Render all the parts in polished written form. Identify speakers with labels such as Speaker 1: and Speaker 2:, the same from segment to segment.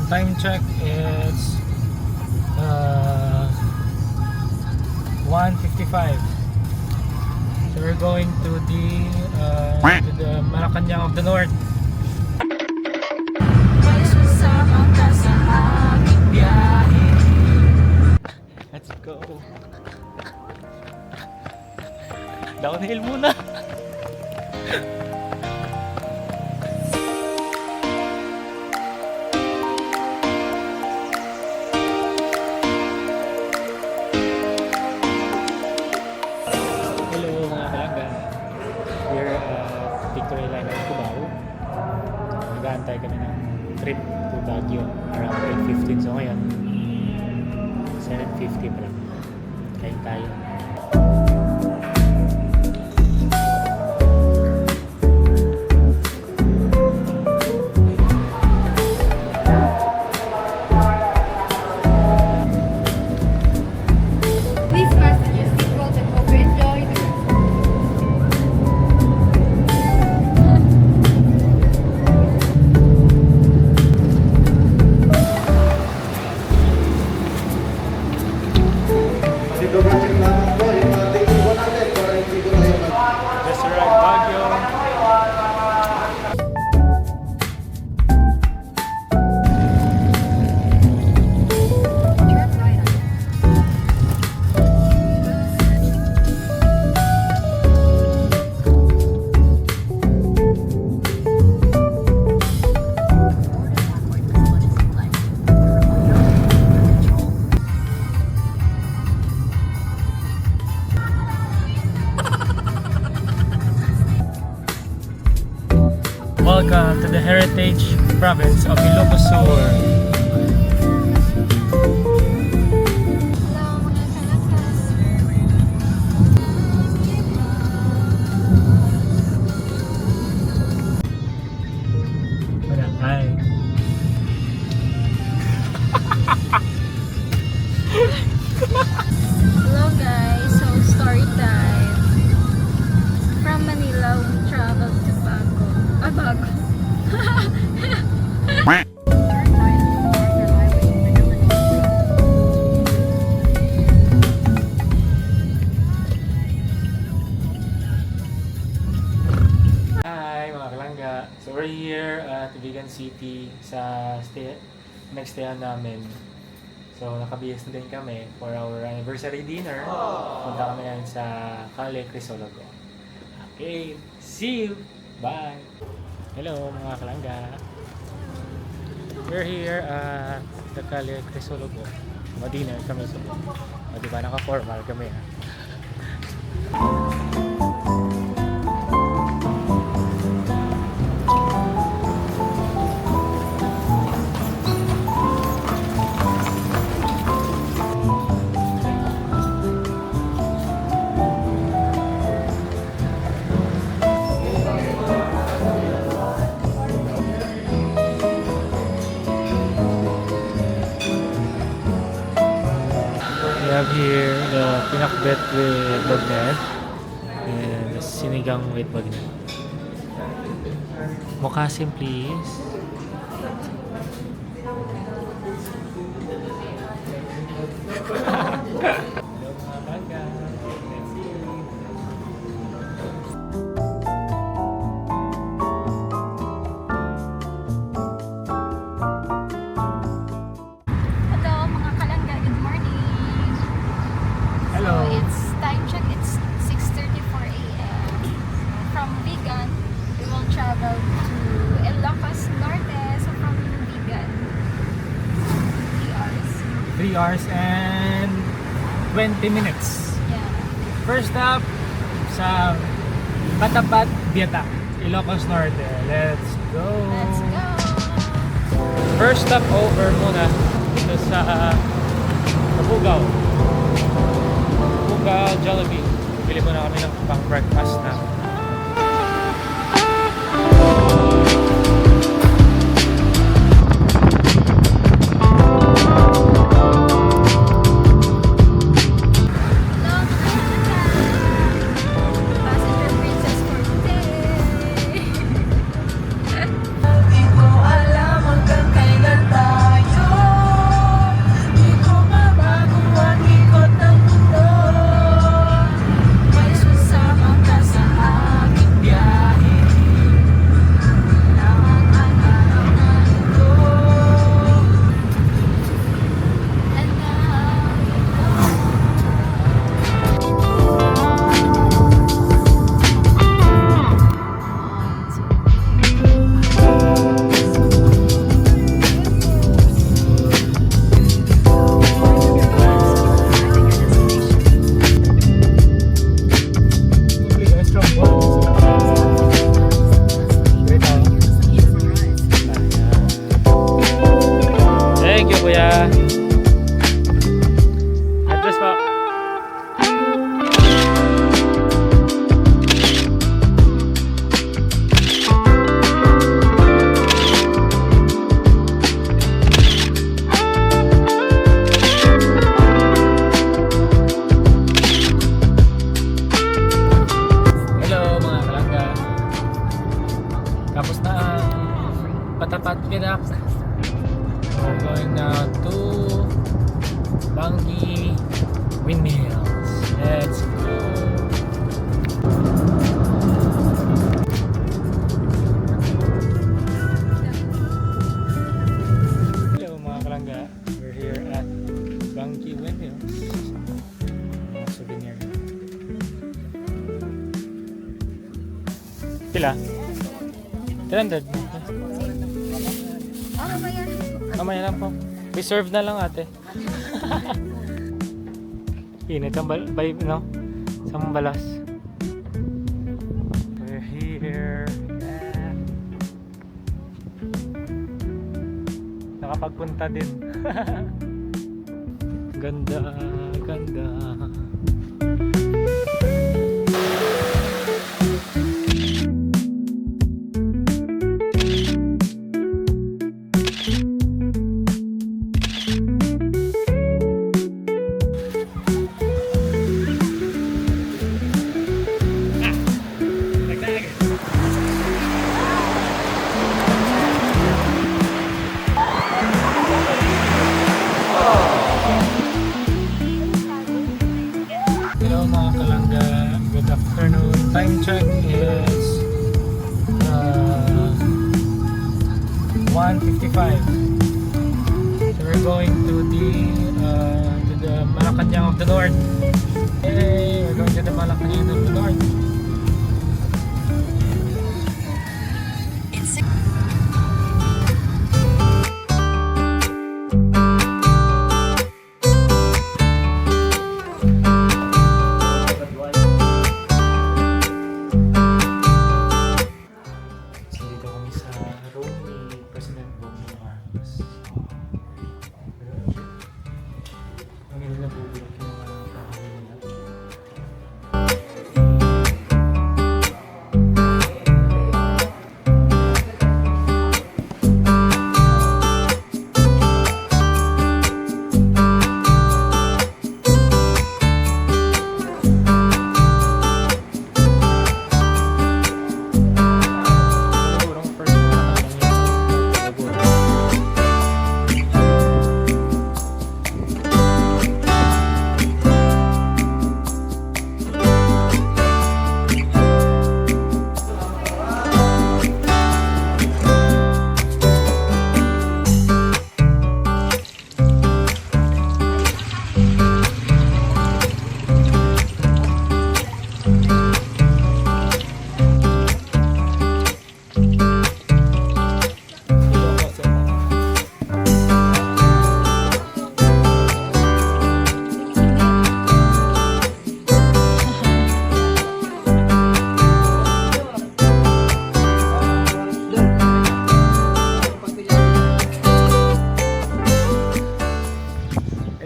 Speaker 1: time check is 1:55. So we're going to the Malacanang of the North. Let's go. Downhill muna. Hello mga kalangga. We're at Victory Line of Cubao. Nag-aantay kami ng trip to Baguio around 8:15. So ngayon 7:50 pa lang. Kain tayo.
Speaker 2: These messages equal to hope you enjoy the
Speaker 1: Just arrived Baguio.
Speaker 2: turn right on.
Speaker 1: Welcome to the heritage province of Ilocos Sur.
Speaker 2: Hello mga kalanggas.
Speaker 1: Hi.
Speaker 2: Hello guys, so story time. From Manila, we traveled to Bago. Bago. Turn right to Marker Highway, Manila.
Speaker 1: Hi mga kalangga. So we're here at Vigan City sa next stayan namin. So nakabihis na din kami for our anniversary dinner. Punta kami ngayon sa Calle Crisologo. Okay, see you! Bye! Hello mga kalangga. We're here at the Calle Crisologo. Dinner kami sa diba naka-formal kami ha. We have here the pinakbet with bagnet and the sinigang with bagnet. Mokasim please. Hello mga bangga. Let's see.
Speaker 2: Hello mga kalangga, good morning.
Speaker 1: Hello.
Speaker 2: So it's time check, it's 6:34 a.m. From Vigan, we will travel to Ilocos Norte. So from Vigan, 3 hours.
Speaker 1: 3 hours and 20 minutes.
Speaker 2: Yeah.
Speaker 1: First stop sa Batapat, Bieta, Ilocos Norte. Let's go!
Speaker 2: Let's go!
Speaker 1: First stop over muna dito sa Bugao. Bugao Jollibee. Bili muna kami ng pang breakfast na. Matapat Pinak. We're going now to Bangki Windmills. Let's go! Hello mga kalangga. We're here at Bangki Windmills. Mga souvenir. Pila? 300. Mamaya lang po. Reserve na lang ate. Init ang no? Isang balas. We're here. Yeah. Nakapagpunta din. Ganda, ganda. Hello mga kalangga, good afternoon. Time check is 1:55. So we're going to the Malacanang of the North. Hey, we're going to the Malacanang of the North.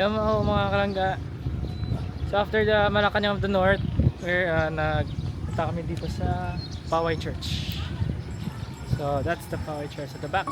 Speaker 1: Hello mga kalangga. So after the Malacanang of the North, we're nagpunta kami dito sa Poway Church. So that's the Poway Church at the back.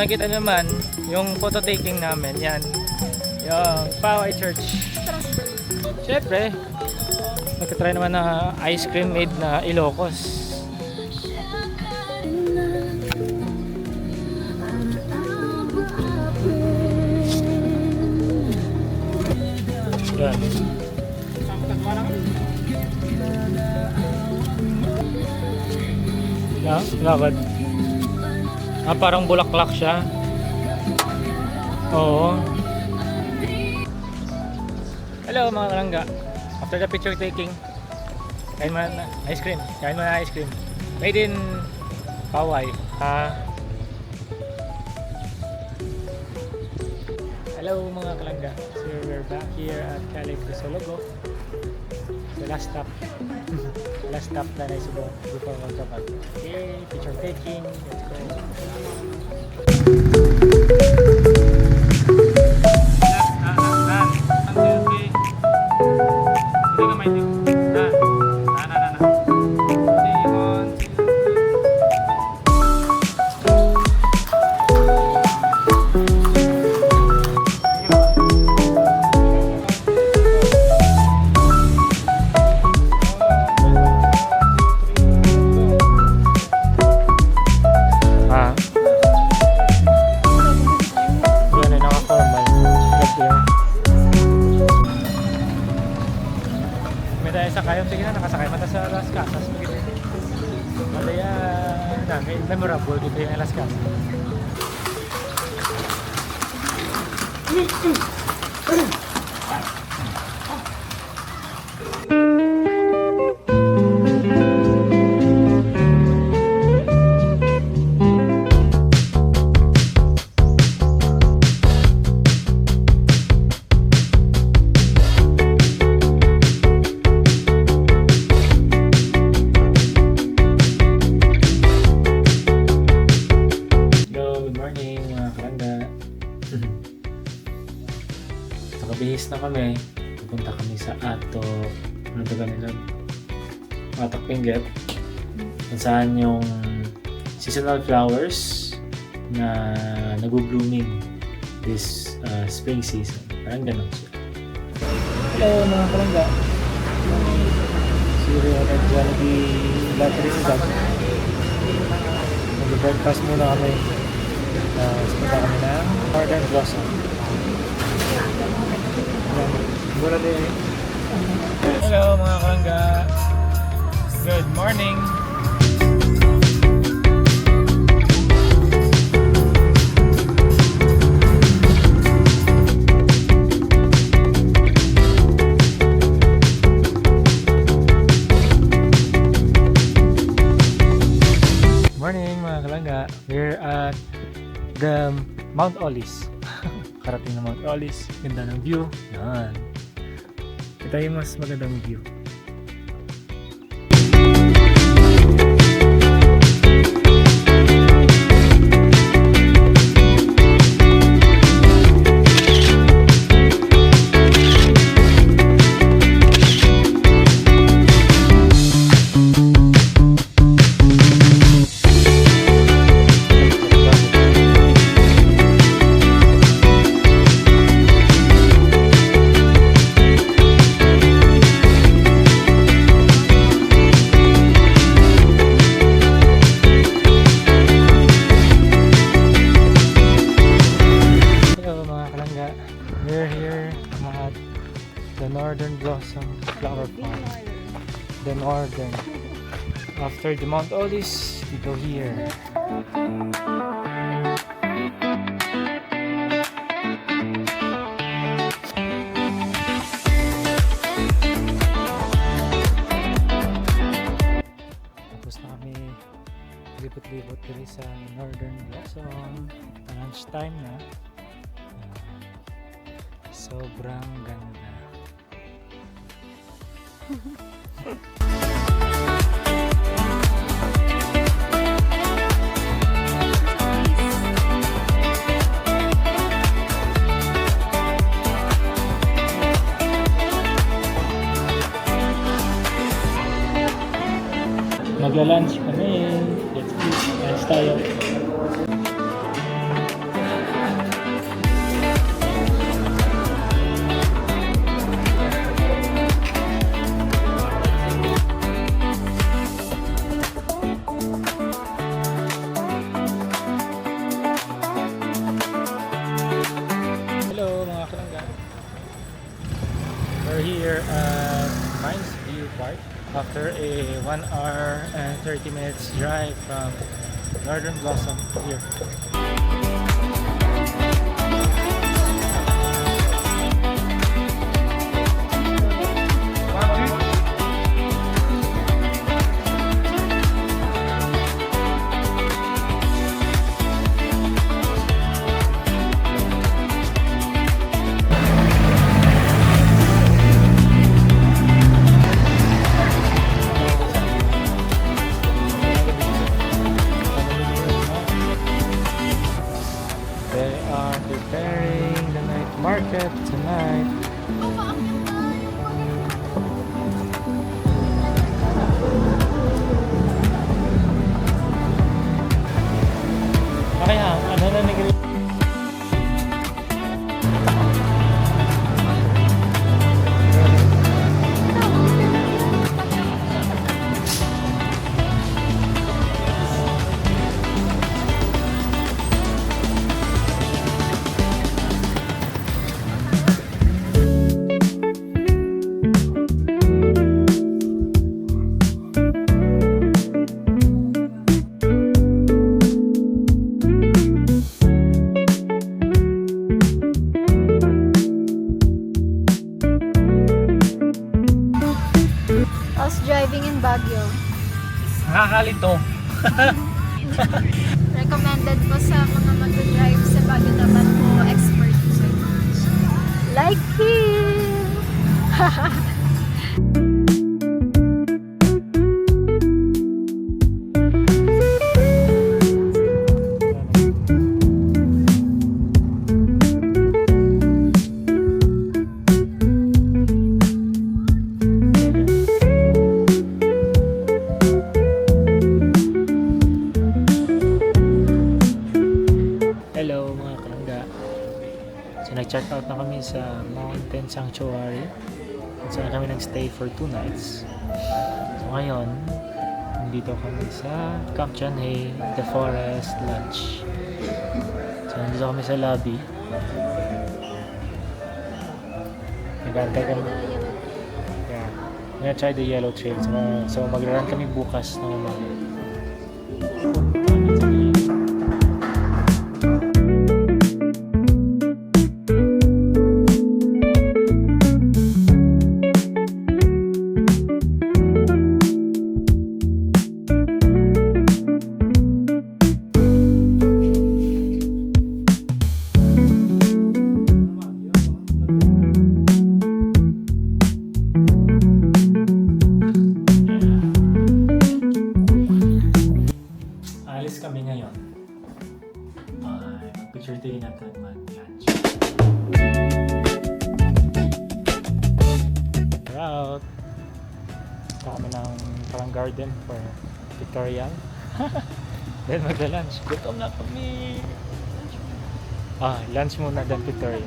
Speaker 1: Nakita naman yung photo taking namin, yan yung Poway Church. Syempre nagtatry naman na ice cream made na Ilocos. Yan. Lakad. Parang bulaklak siya. Oo. Hello mga kalangga. After the picture taking, kain mo na ice cream. Kain mo na ice cream. Made in Poway. Hello mga kalangga. So we're back here at Calais Crisologo. The last stop. Last stop na naisubo before magkapag. Okay, picture taking. Let's go. Ang sakay. Sige na, nakasakay mata sa Las Casas. Malaya na, memorable dito yung Las Casas. Nakabihis na kami. Pupunta kami sa Ato. Ano ba nila? Atok Pinggit. Kung saan yung seasonal flowers na nag-blooming this spring season. Parang ganun siya. Hello mga kalangga. Cereal at Jollibee battery sa dog. Mag-breakfast muna kami. Punta kami ng Northern Blossom. Hello mga kalangga. Good morning. Morning mga kalangga. We're at the Mount Olis. Karating na Mount Olis. Ganda ng view. Yan. Ito yung mas magandang view. We're here at the Northern Blossom Flower Farm. The Northern. After the Mount Olis, we go here. Tapos na kami libot-libot dito sa Northern Blossom. Lunch time na. Sobrang ganda. Magla-lunch kami. Let's eat. Lunch tayo. We're here at Mines View Park after a 1 hour and 30 minutes drive from Northern Blossom here.
Speaker 2: us driving in Baguio.
Speaker 1: Nakakalito.
Speaker 2: Recommended po sa mga mag-drive sa Baguio, dapat po expert po. Like him!
Speaker 1: Hello mga kalangga. So nag-check out na kami sa Mountain Sanctuary. At saan kami nag-stay for 2 nights. So ngayon, nandito kami sa Camp Chanhae, The Forest Lunch. So nandito kami sa lobby. Nag-antay kami. Yeah. We're gonna try the yellow trail. So mag-run kami bukas ng umaga. Alis kami ngayon. Picture taking natin mag-lunch. Route. Punta kami ng parang garden for pictorial. Then magla-lunch. Gutom na kami. Lunch muna then pictorial.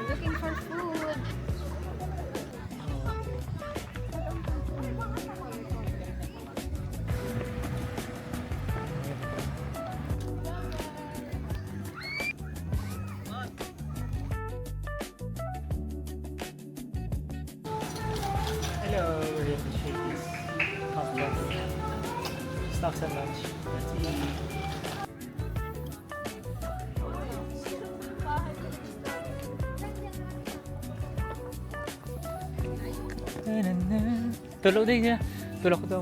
Speaker 2: Looking for food.
Speaker 1: Hello, we're here to shake this coffee. Stocks and lunch. Let's eat. Tulog din siya. Tulog ko daw.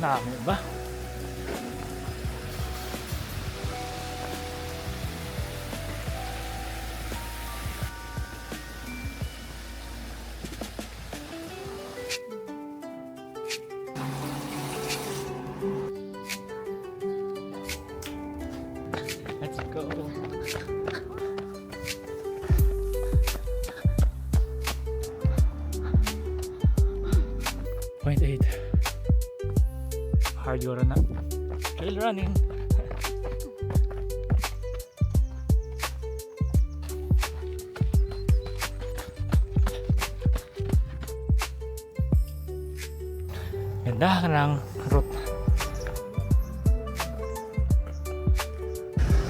Speaker 1: Namin ba? Let's go. Point 8. Hard yun na. Trail running. Ganda ka ng route.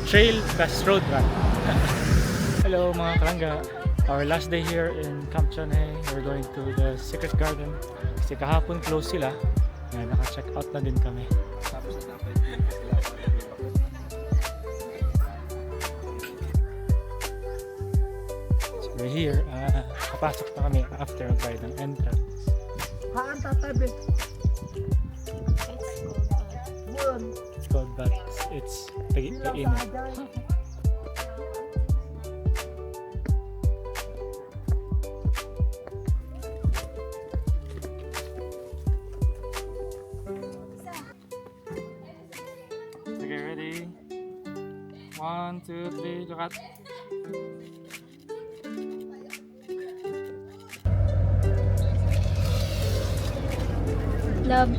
Speaker 1: Trail plus road run. Hello mga kalangga. Our last day here in Camp Chanhae. We're going to the Secret Garden. Kasi kahapon close sila. Yan, naka-check out na din kami. So we're here. Kapasok na kami after mag-ride ng entrance.
Speaker 3: Haan tatabi.
Speaker 1: It's called but it's in. Okay, ready? 1, 2, 3, look at.
Speaker 2: Love.